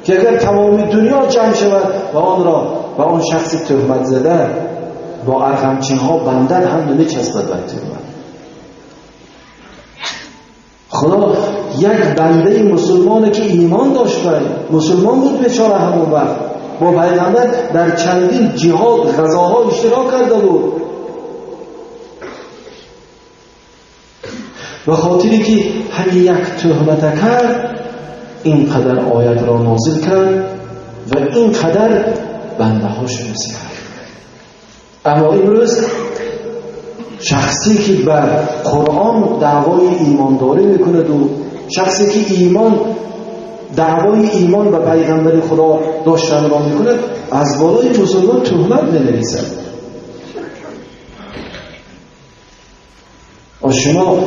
که اگر تمامی دنیا جمع شود و آن شخصی تهمت زده با ارغمچین ها بندن هم نمیچسبد به تهمت. خدا یک بنده مسلمانه که ایمان داشت، مسلمان بود بیچاره، همون وقت با پیغمبر در چندین جهاد غزاها اشتراک کرده بود، و خاطری که همین یک تهمت کرد اینقدر آیت را نازل کرد و اینقدر بنده هاش نصیحت کرد. اما امروز شخصی که بر قرآن دعوای ایمانداری میکند و شخصی که دعوای ایمان به پیغمبر خدا داشتن را میکند، از بالای مسلمان تهمت ننویسد. شما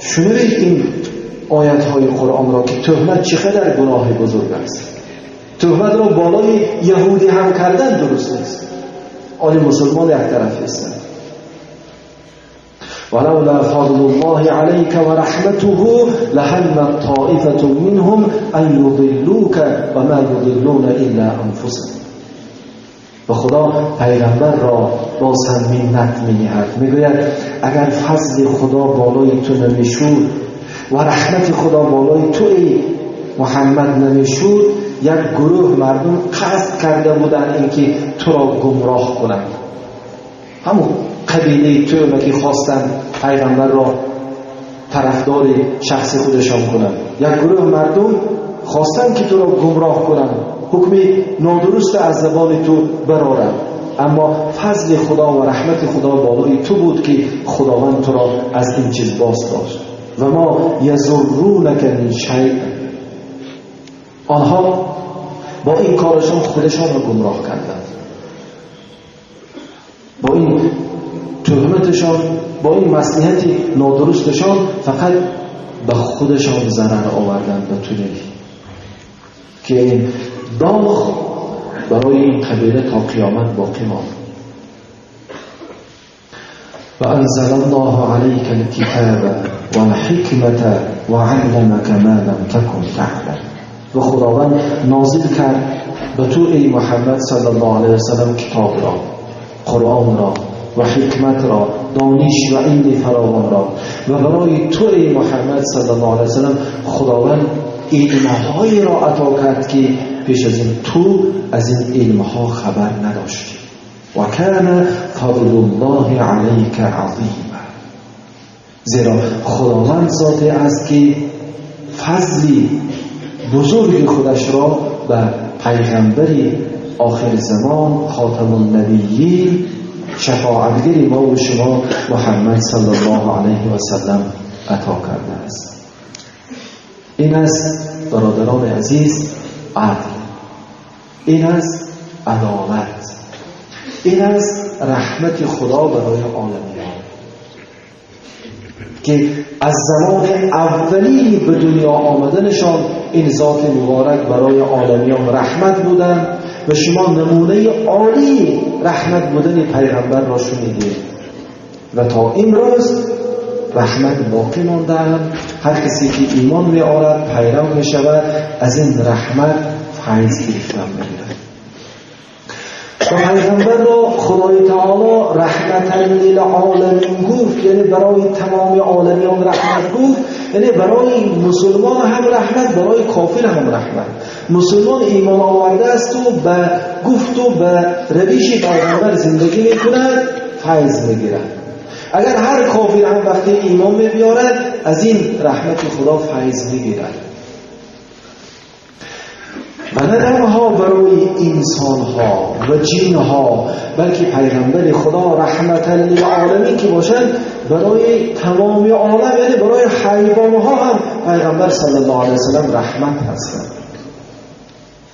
شنیدید این آیت های قرآن را که تهمت چقدر گناه بزرگ است. تهمت را بالای یهودی هم کردن درست نیست. آن مسلمان یک طرف است. ولولا فضل الله عليك ورحمته لهم طائفة منهم أن يضلوك وما يضلون إلا أنفسهم. و خدا پیغمبر را باز هم منت می‌نهد، میگوید اگر فضل خدا بالای تو نمیشود و رحمت خدا بالای تو ای محمد نمیشود، یک گروه مردم قصد کرده بودند اینکه تو را گمراه کنند. همون قبیله تو که خواستن پیغمبر را طرفدار شخص خودشان کنند. یک گروه مردم خواستن که تو را گمراه کنند، حکم نادرست از زبان تو برارند، اما فضل خدا و رحمت خدا بالای تو بود که خداوند تو را از این چیز باز داشت. و ما یضرونک من شیء، آنها با این کارشان خودشان را گمراه کردند، با این تهمتشان، با این مصلحت نادرستشان فقط به خودشان ضرر آوردند به تو که این داغ برای این قبیله تا قیامت باقی ماند. و انزل الله عليك الكتاب والحکمت وعلمك ما لم تكن تعلم. و خداوند نازل کرد به تو ای محمد صلی الله علیه وسلم کتاب را، قرآن را و حکمت را، دانش و علم فراوان را، و برای تو ای محمد صلی الله علیه وسلم خداوند علم‌هایی را عطا کرد که پیش از این تو از این علم‌ها خبر نداشتی. و کان فضل الله علیک عظیما. زیرا خداوند ذاتی است که فضلی بزرگ خودش را به پیغمبری آخر زمان خاتم النبیین شفاعتگر ما و شما محمد صلی الله علیه و سلم عطا کرده است. این است برادران عزیز عدل، این است عدالت، این است رحمت خدا برای عالمیان که از زمان اولی به دنیا آمدنشان این ذات مبارک برای عالمیان رحمت بودند و شما نمونه عالی رحمت بودن پیغمبر را شنیدید و تا امروز رحمت باقی مانده. هر کسی که ایمان می آورد پیرو می شود از این رحمت فیض گرفته می‌گیرد. و پیغمبر را خدای تعالی رحمت للعالمین گفت، یعنی برای تمام عالمیان رحمت گفت، یعنی برای مسلمان هم رحمت، برای کافر هم رحمت. مسلمان ایمان آورده است و به گفت و به روش پیغمبر زندگی می کند، فیض می گیرد. اگر هر کافر هم وقتی ایمان می بیارد از این رحمت خدا فیض می گیرد. و نه تنها برای انسان ها و جن ها، بلکه پیغمبر خدا رحمت للعالمین که باشد برای تمام عالم، یعنی برای حیوان ها هم پیغمبر صلی الله علیه وسلم رحمت هستند.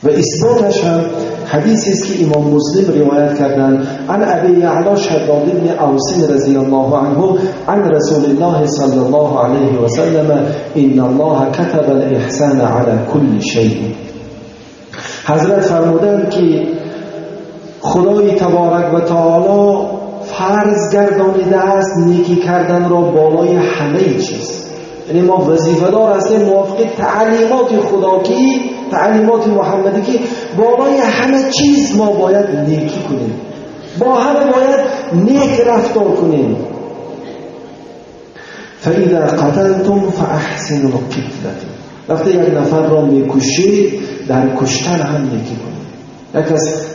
و اثباتش هم حدیثی است که امام مسلم روایت کردند عن ابی یعلا شداد بن اوس رضی الله عنه عن رسول الله صلی الله علیه و سلم ان الله كتب الاحسان على كل شيء. حضرت فرمودند که خدای تبارک و تعالی فرض گردانیده است نیکی کردن را بالای همه چیز. یعنی ما وظیفه دار هستیم موافق تعلیمات خداکی، تعلیمات محمدی که بالای همه چیز ما باید نیکی کنیم، با همه باید نیک رفتار کنیم. فَإِذَا قَتَلْتُمْ فَأَحْسِنُوا الْقِتْلَةَ. وقتی یک نفر را میکشید در کشتن هم نیکی کنید. یک کس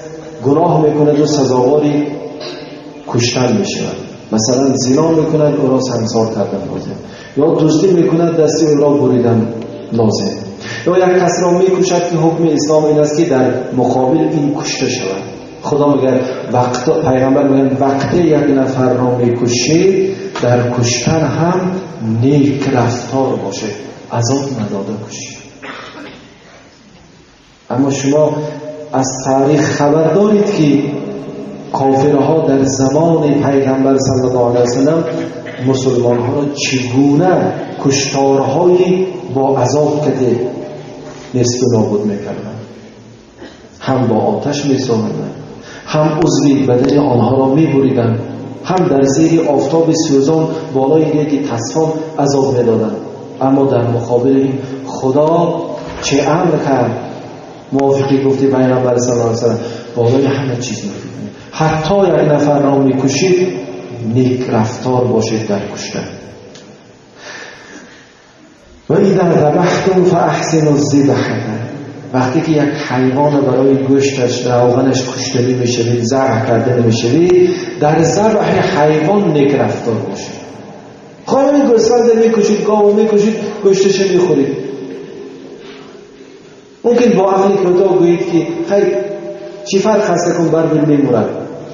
گناه میکند و سزاواری کشتن میشود، مثلا زنا میکند او را سنگسار کردن لازم، یا دوستی میکند دستی او را بریدن لازم، یا یک کس را میکشد که حکم اسلام این است که در مقابل این کشته شود. خدا میگه پیغمبر میگه وقتی یک نفر را میکشید در کشتن هم نیک رفتار باشه، عذاب نداده کشید. اما شما از تاریخ خبر دارید که کافرها در زمان پیغمبر صلی الله علیه وسلم مسلمان ها را چگونه کشتارهای با عذاب کده نصف و نابود میکردند. هم با آتش میسوزاندند، هم عضو بدن آنها را میبریدند، هم در زیر آفتاب سوزان بالای یک تصفان عذاب میدادند. اما در مقابل این خدا چه امر کرد؟ موافقی گفتی پیغمبر صلی الله علیه وسلم بالای همه چیز میکنید، حتی یک نفر را میکشید نیک رفتار باشید در کشتن. و اذا ذبحتم فاحسنوا الذبحة. وقتی که یک حیوان برای گوشتش روغنش کشتنی میشوید، ذبح کرده میشوید، در ذبح حیوان نیک رفتار باشید. خواهی گوسفند میکشید، گاو میکشید، گوشتش میخورید، ممکن با عقلی کوتاه گویید که خیلی چی فرق هست کن بر میمورد.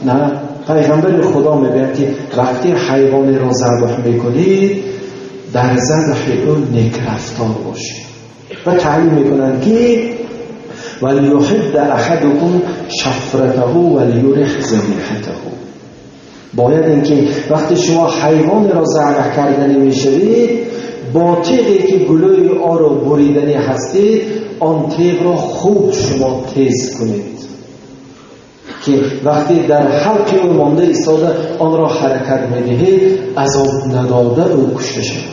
نه، پیغمبر خدا میگه که وقتی حیوان را ذبح میکنید در ذبح اون نیک رفتار باشید. و تعلیم میکنن که ولیحد احدکم شفرته ولیرح ذبیحته. باید اینکه وقتی شما حیوان را ذبح کردنی میشوید با تیغی که گلوی آن را بریدنی هستید آن تیغ را خوب شما تیز کنید که وقتی در حلق او مانده ایستاده آن را حرکت میدهید عذاب نداده او کشته شود.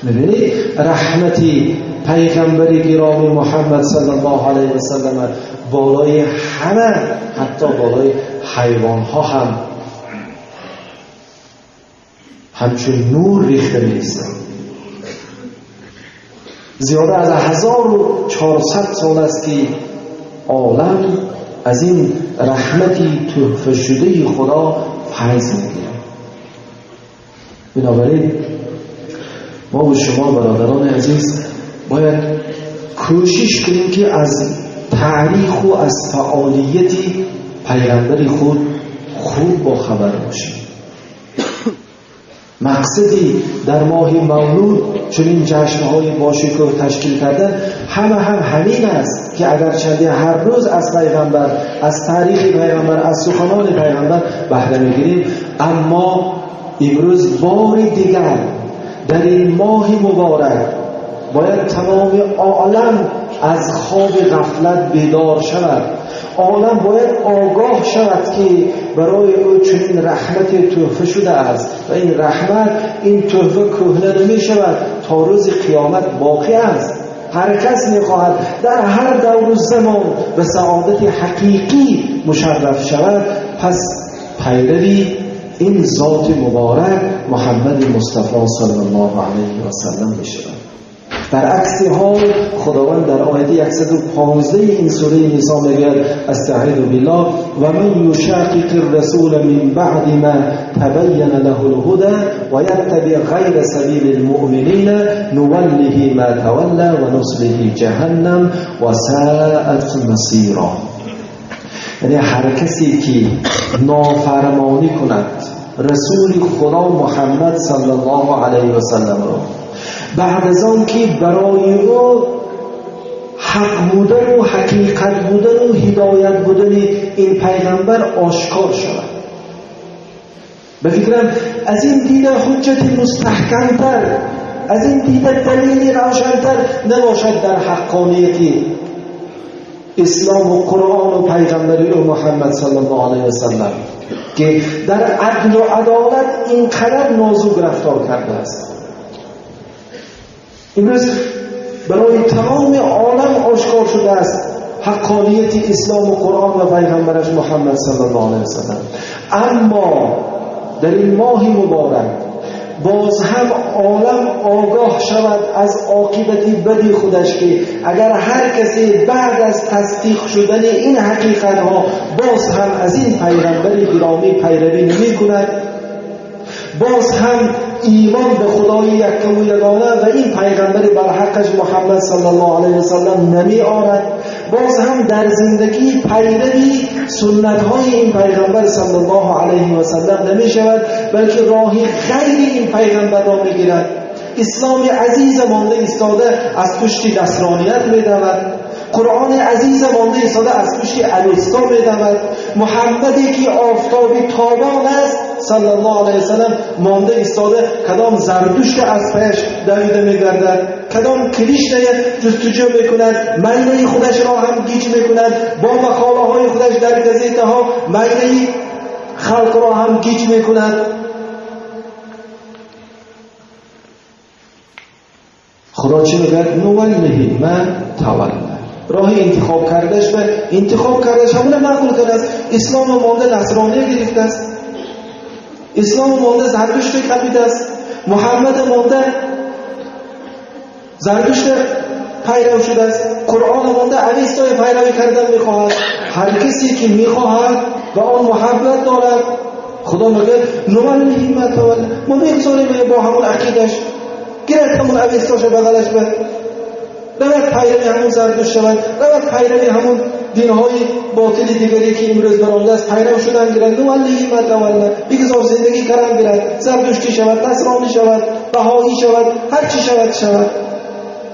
میبینید رحمتی پیغمبر گرامی محمد صلی الله علیه و سلم بالای همه، حتی بالای حیوان ها هم همچون نور ریخته می‌ایستد. زیاده از 1400 سال است که عالم از این رحمتی تحفه شده خدا فیض می‌گیرد. بنابراین ما و شما برادران عزیز باید کوشش کنیم که از تاریخ و از فعالیت پیغمبر خود خوب با خبر باشیم. مقصدی در ماه مولود چنین جشن‌های باشکوه تشکیل کردن همین است که اگر چندی هر روز از پیغمبر، از تاریخ پیغمبر، از سخنان پیغمبر بهره می‌گیریم، اما امروز بار دیگر در این ماه مبارک باید تمام عالم از خواب غفلت بیدار شود. عالم باید آگاه شود که برای او چنین رحمت تحفه شده است و این رحمت، این تحفه کهنه نمی شود، تا روز قیامت باقی است. هر کس می خواهد در هر دور و زمان به سعادت حقیقی مشرف شود، پس پیروی این ذات مبارک محمد مصطفی صلی الله علیه و سلم می شود. در عکس حال خداوند در آیه 115 این سوره نساء میگه استعیذ بالله و من یشاقق الرسول من بعد ما تبین له الهدى و یتبع غیر سبیل المؤمنین نوله ما تولى و نصله جهنم و ساءت مصیرا. یعنی هر کسی که نافرمانی کند رسول خدا محمد صلی الله علیه و سلم را بعد از آن که برای او حق بودن و حقیقت بودن و هدایت بودن این پیغمبر آشکار شود، به فکرم از این دیده حجت مستحکمتر، از این دیده دلیل روشنتر نباشد در حقانیت اسلام و قرآن و پیغمبری و محمد صلی الله علیه و سلم که در عدل و عدالت اینقدر نازک رفتار کرده است. امروز برای تمام عالم آشکار شده است حقانیت اسلام و قرآن و پیغمبرش محمد صلی الله علیه وسلم. اما در این ماه مبارک باز هم عالم آگاه شود از عاقبت بدی خودش که اگر هر کسی بعد از تصدیق شدن این حقیقت ها باز هم از این پیغمبر گرامی پیروی نمی کند، باز هم ایمان به خدای یکم و یگانه و این پیغمبر برحقش محمد صلی الله علیه وسلم نمی آرد، باز هم در زندگی پیروی سنت های این پیغمبر صلی الله علیه وسلم نمی شود، بلکه راهی غیر این پیغمبر را می گیرد. اسلام عزیز مانده ایستاده از پشت نصرانیت می دود، قرآن عزیز مانده ایستاده از پشت اوستا می دود، محمدی که آفتابی تابان است صلی الله علیه وسلم مانده ایستاده کدام زردشت از پیش دویده می گردد، کدام کلیشه جستجو می کند، میله خودش را هم گیج می کند، با مقاله های خودش در گزیته ها میله خلق را هم گیج می کند. خدا چی میگه؟ نوله من توله، راه انتخاب کردش و انتخاب کردش همون معقول کرده است. اسلام مانده نصرانی گرفته است، اسلام مانده زردشت قبیده است، محمد مانده زردشت پیرو شده است، قرآن مانده اوستای پیروی کردن میخواهد. هر کسی که میخواهد و آن محبت دارد خدا میگه نوله من توله، ما میگذاریم با همون عقیدش گرد همون اوستاش بغلش بد رود پیروی همون زردشت شود، رود پیروی همون دینهای باطل دیگری که امروز برآمده است پیرو شدن گرد نوله من توله، بگذار زندگی کرم گرد، زردشتی شود، نصرانی شود، بهایی شود، هر چی شود شود،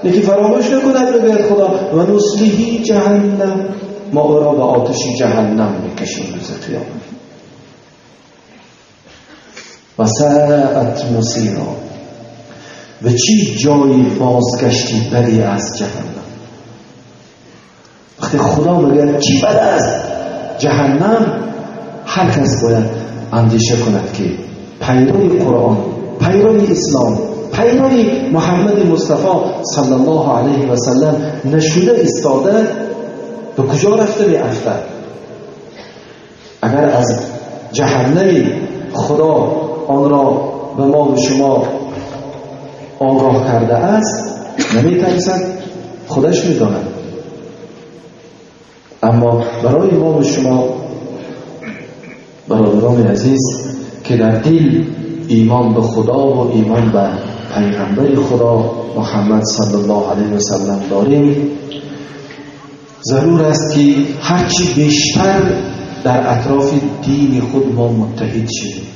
لیکن فراموش نکند بگوید خدا و نصلیه جهنم، ما او را به آتش جهنم میکشیم روز قیامت و ساءت مصیرا، و چی جای بازگشتی بدی از جهنم. وقتی خدا میگه چی بد است جهنم، هر کس باید اندیشه کند که پیروی قرآن، پیروی اسلام، پیروی محمد مصطفی صلی الله علیه و سلم نشوده استاده به کجا رفته می‌افته. اگر از جهنم خدا آن را به ما و شما آگاه کرده است نمی‌ترسد، خودش می‌داند. اما برای ما و شما برادران عزیز که در دل ایمان به خدا و ایمان به پیغمبر خدا محمد صلی الله علیه و سلم داریم، ضرور است که هرچی بیشتر در اطراف دین خود ما متحد شیم.